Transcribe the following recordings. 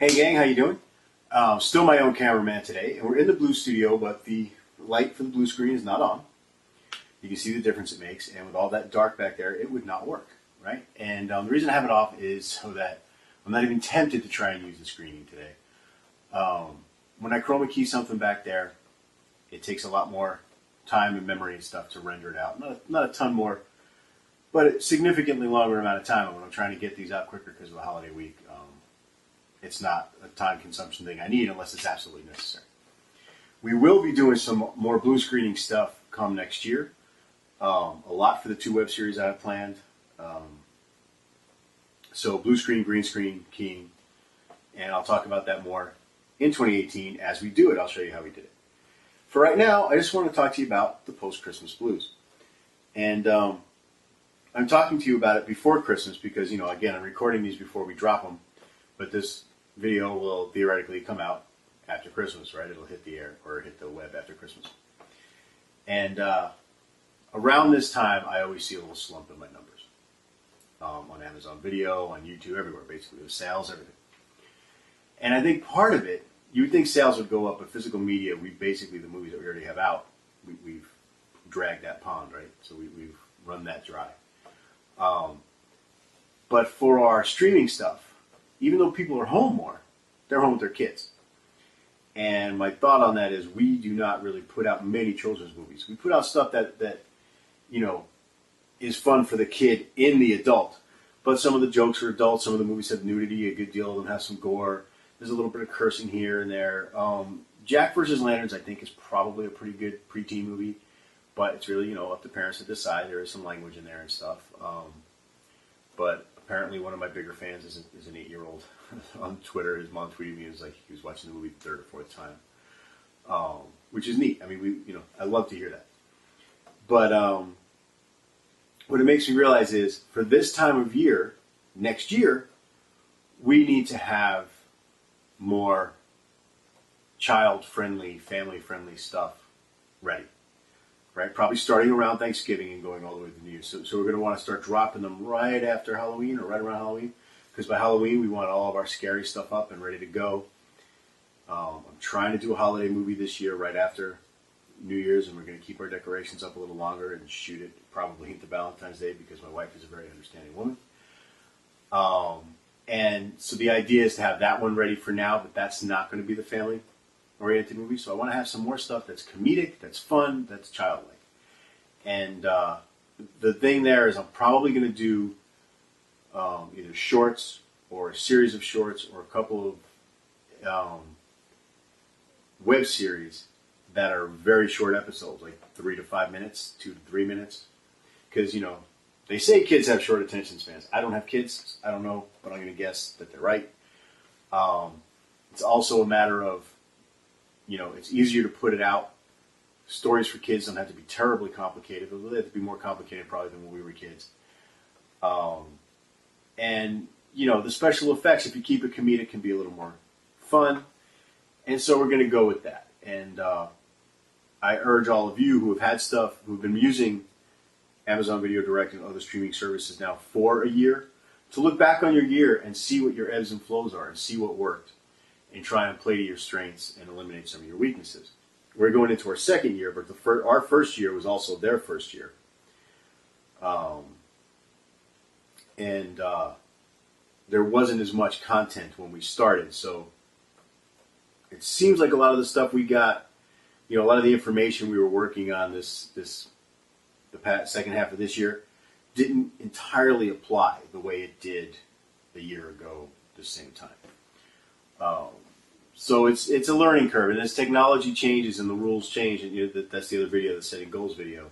Hey gang, how you doing? Still my own cameraman today, and we're in the blue studio, but the light for the blue screen is not on. You can see the difference it makes, and with all that dark back there, it would not work, right? And the reason I have it off is so that I'm not even tempted to try and use the screening today. When I chroma key something back there, it takes a lot more time and memory and stuff to render it out. Not a ton more, but a significantly longer amount of time. When I'm trying to get these out quicker because of the holiday week, it's not a time consumption thing I need unless it's absolutely necessary. We will be doing some more blue screening stuff come next year. A lot for the 2 web series I have planned. So blue screen, green screen, keying, and I'll talk about that more in 2018 as we do it. I'll show you how we did it. For right now, I just want to talk to you about the post-Christmas blues. And I'm talking to you about it before Christmas because, again, I'm recording these before we drop them, but this video will theoretically come out after Christmas, right? It'll hit the air or hit the web after Christmas. And around this time, I always see a little slump in my numbers on Amazon Video, on YouTube, everywhere, basically, with sales, everything. And I think part of it, you would think sales would go up, but physical media, the movies that we already have out, we've dragged that pond, right? So we've run that dry. But for our streaming stuff, even though people are home more, they're home with their kids. And my thought on that is we do not really put out many children's movies. We put out stuff that is fun for the kid in the adult. But some of the jokes are adult. Some of the movies have nudity. A good deal of them have some gore. There's a little bit of cursing here and there. Jack vs. Lanterns, I think, is probably a pretty good preteen movie. But it's really, up to parents to decide. There is some language in there and stuff. But apparently one of my bigger fans is an 8-year-old on Twitter. His mom tweeted me. It was like he was watching the movie the 3rd or 4th time, which is neat. I mean, I love to hear that. But what it makes me realize is for this time of year, next year, we need to have more child-friendly, family-friendly stuff ready. Right, probably starting around Thanksgiving and going all the way to New Year's. So we're going to want to start dropping them right after Halloween or right around Halloween, because by Halloween we want all of our scary stuff up and ready to go. I'm trying to do a holiday movie this year right after New Year's, and we're going to keep our decorations up a little longer and shoot it probably into Valentine's Day because my wife is a very understanding woman. And so the idea is to have that one ready for now, but that's not going to be the family-oriented movie. So I want to have some more stuff that's comedic, that's fun, that's childlike. And the thing there is I'm probably going to do either shorts or a series of shorts or a couple of web series that are very short episodes, like 3 to 5 minutes, 2 to 3 minutes. Because, they say kids have short attention spans. I don't have kids. I don't know, but I'm going to guess that they're right. It's also a matter of, it's easier to put it out. Stories for kids don't have to be terribly complicated. They have to be more complicated probably than when we were kids. And, the special effects, if you keep it comedic, can be a little more fun. And so we're going to go with that. And I urge all of you who have had stuff, who've been using Amazon Video Direct and other streaming services now for a year, to look back on your year and see what your ebbs and flows are and see what worked and try and play to your strengths and eliminate some of your weaknesses. We're going into our second year, but our first year was also their first year. There wasn't as much content when we started, so it seems like a lot of the stuff we got, a lot of the information we were working on the second half of this year didn't entirely apply the way it did a year ago at the same time. So it's a learning curve, and as technology changes and the rules change, and that's the other video, the setting goals video,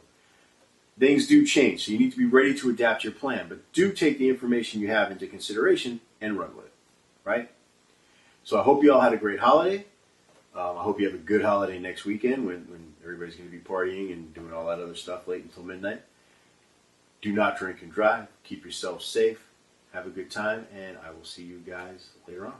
things do change. So you need to be ready to adapt your plan, but do take the information you have into consideration and run with it, right? So I hope you all had a great holiday. I hope you have a good holiday next weekend when everybody's going to be partying and doing all that other stuff late until midnight. Do not drink and drive. Keep yourself safe. Have a good time, and I will see you guys later on.